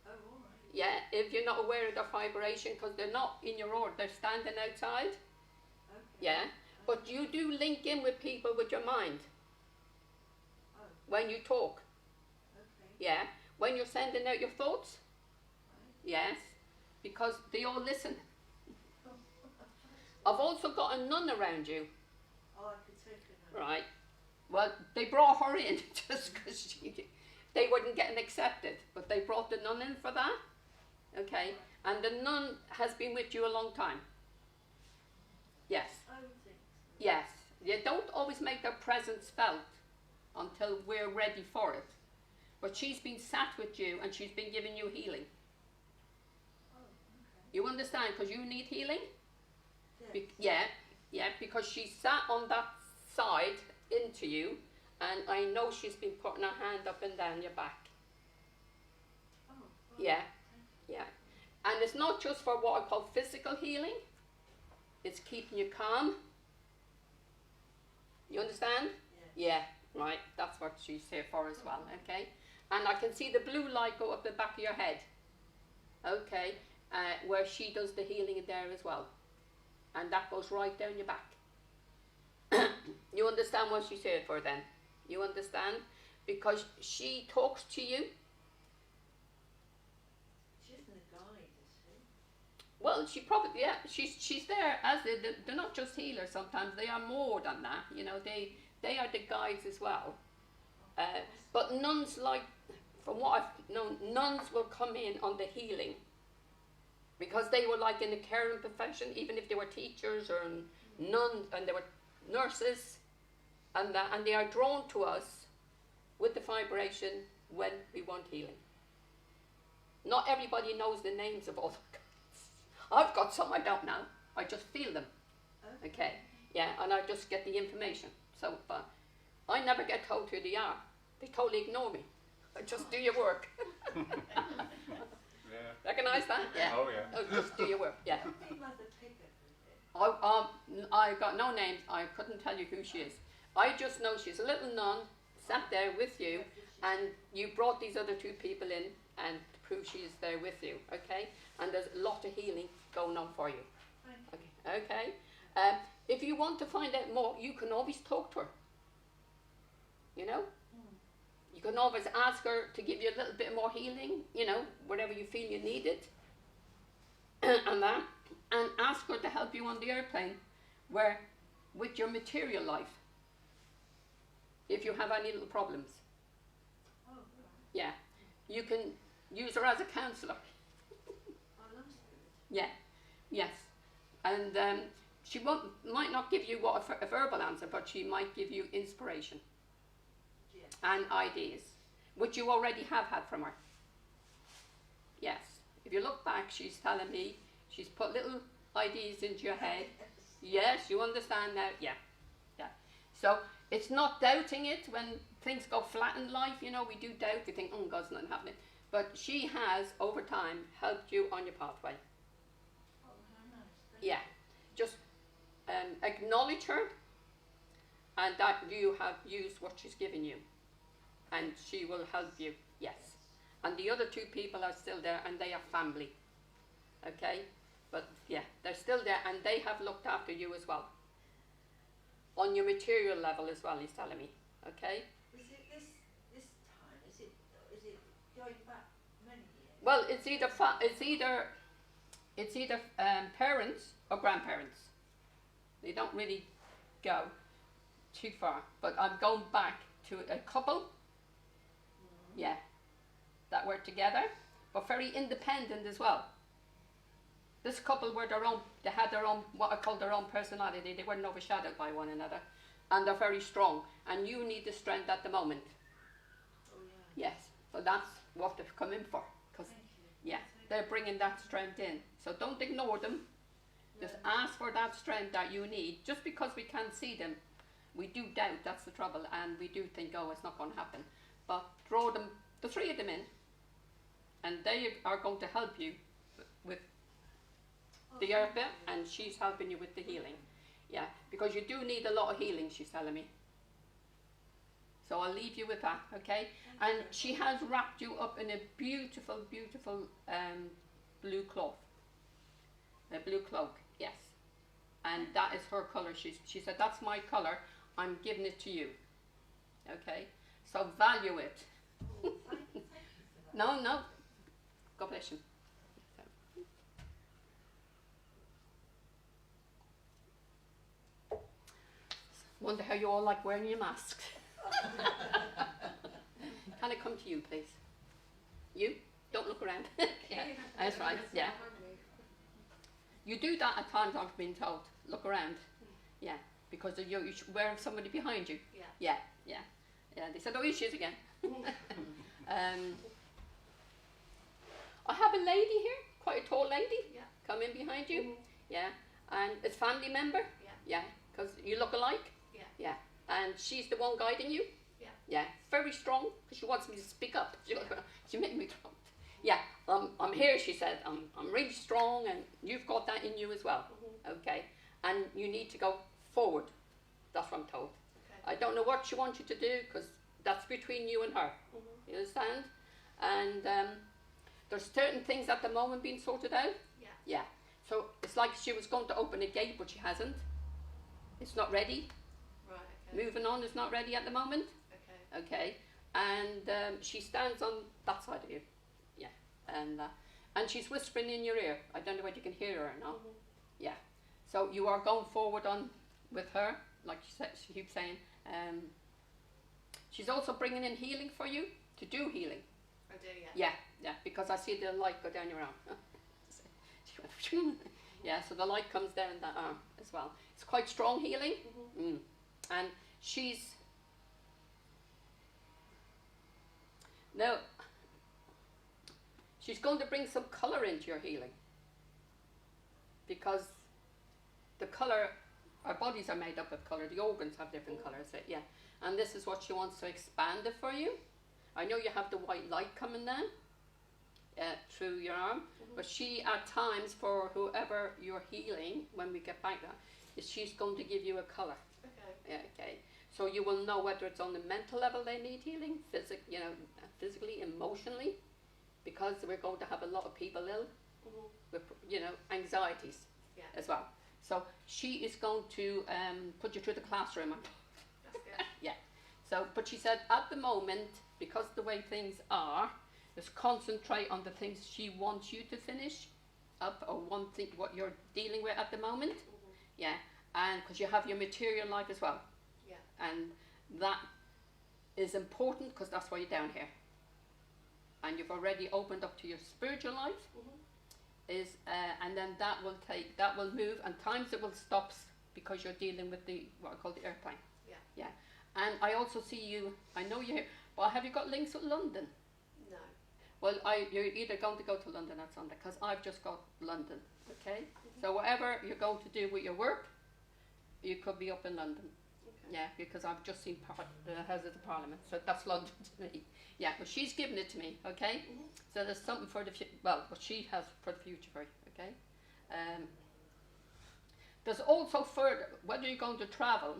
Oh, all right. Yeah, if you're not aware of their vibration, because they're not in your order, they're standing outside. Okay. Yeah. But you do link in with people with your mind Oh, when you talk. okay. Yeah. When you're sending out your thoughts. Right. Yes. Because they all listen. I've also got a nun around you. Oh, I could take it now. Right. Well, they brought her in just because they weren't getting accepted, but they brought the nun in for that. Okay. And the nun has been with you a long time. Yes. I would think so. Yes. You don't always make their presence felt until we're ready for it. But she's been sat with you and she's been giving you healing. Oh, okay. You understand? Because you need healing? Yes. Yeah, because she sat on that side into you, and I know she's been putting her hand up and down your back. Oh, right. Yeah, Thank you. yeah. And it's not just for what I call physical healing, it's keeping you calm. You understand? Yes. Yeah, right. That's what she's here for as well, okay? And I can see the blue light go up the back of your head, okay? Where she does the healing there as well. And that goes right down your back. You understand what she's here for then? You understand? Because she talks to you. She isn't a guide, is she? Well, she probably, yeah, she's there as they're not just healers sometimes, they are more than that. You know, they are the guides as well. But nuns, like, from what I've known, nuns will come in on the healing. Because they were like in the caring profession, even if they were teachers or nuns and they were nurses, and they are drawn to us with the vibration when we want healing. Not everybody knows the names of all the guides. I've got some I don't know. I just feel them. Okay, yeah, and I just get the information. So, but I never get told who they are. They totally ignore me. I just do your work. Yeah. Recognise that? Yeah. Oh, yeah. Oh, just do your work. Yeah. Could be Mother Piglet, would it? I got no names. I couldn't tell you who she is. I just know she's a little nun, sat there with you, and you brought these other two people in and to prove she is there with you. Okay? And there's a lot of healing going on for you. Thank you. Okay? Okay? If you want to find out more, you can always talk to her. You know? You can always ask her to give you a little bit more healing, you know, whatever you feel you need it. And that. And ask her to help you on the airplane with your material life. If you have any little problems. Oh, right. Yeah. You can use her as a counsellor. Oh, that's good. Yeah. Yes. And she might not give you a verbal answer, but she might give you inspiration. Yes. And ideas, which you already have had from her. Yes. If you look back, she's telling me she's put little ideas into your head. Yes, you understand now. Yeah. Yeah. So it's not doubting it when things go flat in life. You know, we do doubt. We think, oh, God's not happening. But she has, over time, helped you on your pathway. Oh, how nice. Thank Yeah. Just acknowledge her, and that you have used what she's given you, and she will help you. Yes. And the other two people are still there, and they are family. Okay? But yeah, they're still there, and they have looked after you as well. On your material level as well, he's telling me. Okay? you. Is it this time? Is it going back many years? Well, it's either parents or grandparents. They don't really go too far. But I'm going back to a couple. Yeah. That were together, but very independent as well. This couple were they had their own, what I call their own personality. They weren't overshadowed by one another. And they're very strong. And you need the strength at the moment. Oh, yeah. Yes. So that's what they've come in for. Because, Thank you. yeah, they're bringing that strength in. So don't ignore them. Just ask for that strength that you need. Just because we can't see them, We do doubt, that's the trouble, and we do think, oh, it's not going to happen. But throw them, the three of them in, and they are going to help you with the herb bit, and she's helping you with the healing. Yeah, because you do need a lot of healing, she's telling me. So I'll leave you with that, okay? And she has wrapped you up in a beautiful, beautiful blue cloth. A blue cloak, yes. And that is her colour. She said, that's my colour, I'm giving it to you. Okay? So value it. Oh, thank you for that. No, no. God bless you. Wonder how you all like wearing your masks. Can I come to you, please? You? Don't look around. Yeah, that's right, yeah. You do that at times, I've been told. Look around. Yeah, because you're wearing somebody behind you. Yeah. Yeah, yeah. Yeah, they said, oh, here she is again. I have a lady here, quite a tall lady, Yeah. come in behind you. Mhm. Yeah, and it's family member. Yeah. Yeah, because you look alike. Yeah. Yeah, and she's the one guiding you. Yeah. Yeah, very strong, because she wants me to speak up. She made me talk. Yeah, I'm here, she said. I'm really strong, and you've got that in you as well. Okay, and you need to go forward. That's what I'm told. Okay. I don't know what she wants you to do, because that's between you and her. Mhm. You understand? And there's certain things at the moment being sorted out. Yeah. Yeah. So it's like she was going to open a gate, but she hasn't. It's not ready. Right. Okay. Moving on is not ready at the moment. Okay. Okay. And she stands on that side of you. Yeah. And she's whispering in your ear. I don't know whether you can hear her or not. Mhm. Yeah. So you are going forward on with her, like she keeps saying. She's also bringing in healing for you, to do healing. I do. Yeah. Yeah, yeah, because I see the light go down your arm. She went, yeah, so the light comes down that arm as well. It's quite strong healing. Mhm. And she's... Now, she's going to bring some colour into your healing. Because the colour, our bodies are made up of colour, the organs have different colours, yeah. And this is what she wants to expand it for you. I know you have the white light coming down through your arm, but she at times, for whoever you're healing, when we get back there, is she's going to give you a colour. Okay. Yeah, okay. So you will know whether it's on the mental level they need healing, physically, emotionally, because we're going to have a lot of people ill Mhm. with, anxieties Yeah. as well. So she is going to put you through the classroom. That's good. Yeah. So, but she said at the moment, because the way things are, just concentrate on the things she wants you to finish up, or one thing what you're dealing with at the moment. Mhm. Yeah. And because you have your material life as well. Yeah. And that is important because that's why you're down here. And you've already opened up to your spiritual life. Mhm. And then that will move, and times it will stop because you're dealing with what I call the airplane. Yeah. Yeah. And I also see you, I know you're here, but have you got links with London? No. Well, you're either going to go to London or Sunday, because I've just got London, okay? So whatever you're going to do with your work, you could be up in London. Okay. Yeah, because I've just seen the House of the Parliament, so that's London to me. Yeah, but she's given it to me, okay? Mhm. So there's something for the what she has for the future for you, okay? There's also further, whether you're going to travel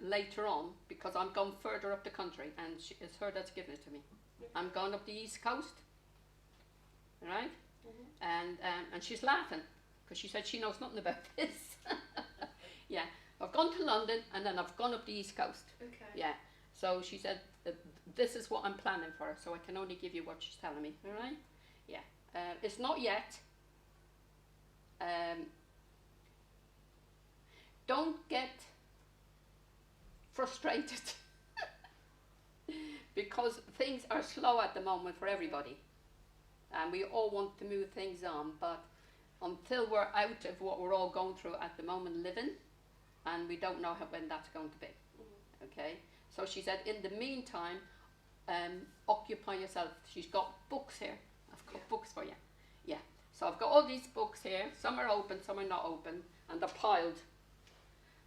later on, because I'm going further up the country, and it's her that's given it to me. I'm going up the East Coast, right? Mhm. And she's laughing, because she said she knows nothing about this. Yeah, I've gone to London, and then I've gone up the East Coast. Okay. Yeah, so she said, this is what I'm planning for her, so I can only give you what she's telling me, all right? Yeah, it's not yet. Don't get frustrated because things are slow at the moment for everybody, and we all want to move things on, but until we're out of what we're all going through at the moment living, and we don't know when that's going to be. Mhm. Okay, so she said in the meantime, occupy yourself. She's got books here. I've got Yeah. books for you. Yeah, so I've got all these books here. Some are open, some are not open, and they're piled.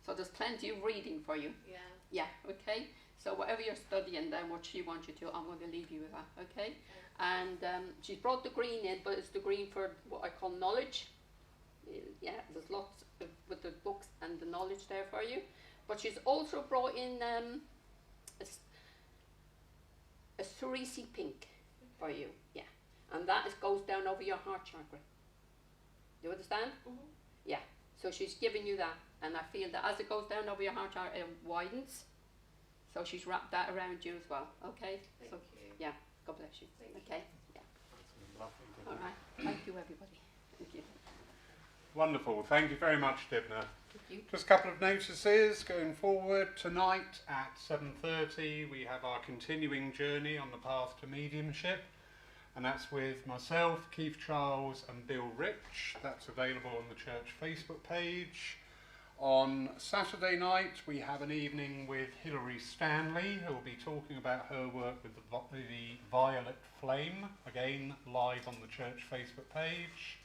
So there's plenty of reading for you. Yeah. Yeah, okay. So whatever you're studying, then what she wants you to, I'm going to leave you with that, okay? And she's brought the green in, but it's the green for what I call knowledge. Yeah, there's lots with the books and the knowledge there for you. But she's also brought in a cerise pink for you, yeah. And that goes down over your heart chakra. You understand? Mm-hmm. Yeah. So she's giving you that, and I feel that as it goes down over your heart chakra, it widens. So she's wrapped that around you as well, okay? Thank So you. yeah, God bless you. Thank you. Okay, yeah. That's lovely. All right. Thank you, everybody. Thank you. Wonderful. Thank you very much, Dymphna. Thank you. Just a couple of notices going forward. Tonight at 7:30 we have our continuing journey on the path to mediumship, and that's with myself, Keith Charles and Bill Rich. That's available on the church Facebook page. On Saturday night we have an evening with Hilary Stanley, who will be talking about her work with the Violet Flame, again live on the church Facebook page.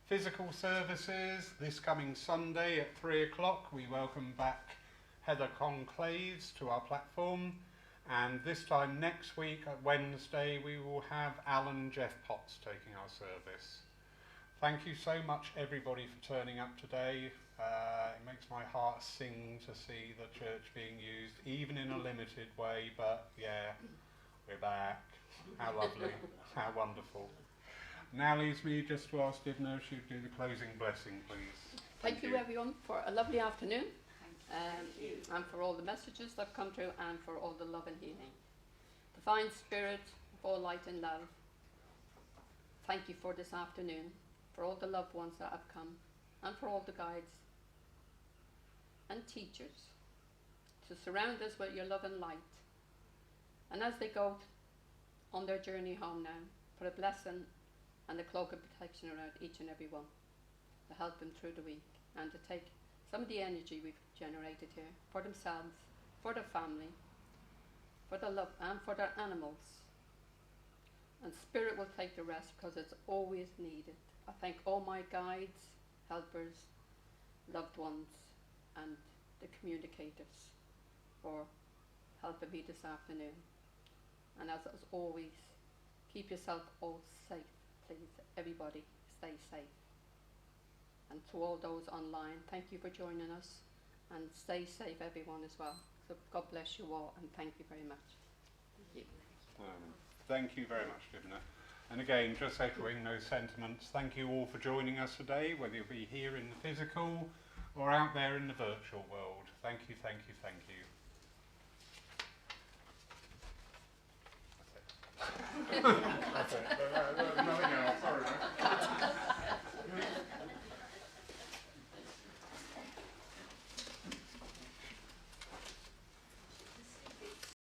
Physical services this coming Sunday at 3 o'clock. We welcome back Heather Conclaves to our platform, and this time next week at Wednesday we will have Alan and Jeff Potts taking our service. Thank you so much everybody for turning up today. It makes my heart sing to see the church being used, even in a limited way, but yeah, we're back. How lovely, how wonderful. Now leaves me just to ask Dymphna if she'd do the closing blessing, please. Thank you, everyone, for a lovely afternoon, and for all the messages that have come through, and for all the love and healing. Divine Spirit of all light and love, thank you for this afternoon, for all the loved ones that have come, and for all the guides and teachers to surround us with your love and light. And as they go on their journey home now, put a blessing and a cloak of protection around each and every one to help them through the week, and to take some of the energy we've generated here for themselves, for their family, for their love, and for their animals. And Spirit will take the rest, because it's always needed. I thank all my guides, helpers, loved ones, and the communicators for helping me this afternoon. And as always, keep yourself all safe. Please, everybody, stay safe. And to all those online, thank you for joining us, and stay safe, everyone, as well. So God bless you all, and thank you very much. Thank you. Thank you very much, Dymphna. And again, just echoing those sentiments, thank you all for joining us today, whether you'll be here in the physical or out there in the virtual world. Thank you, thank you, thank you. That's it.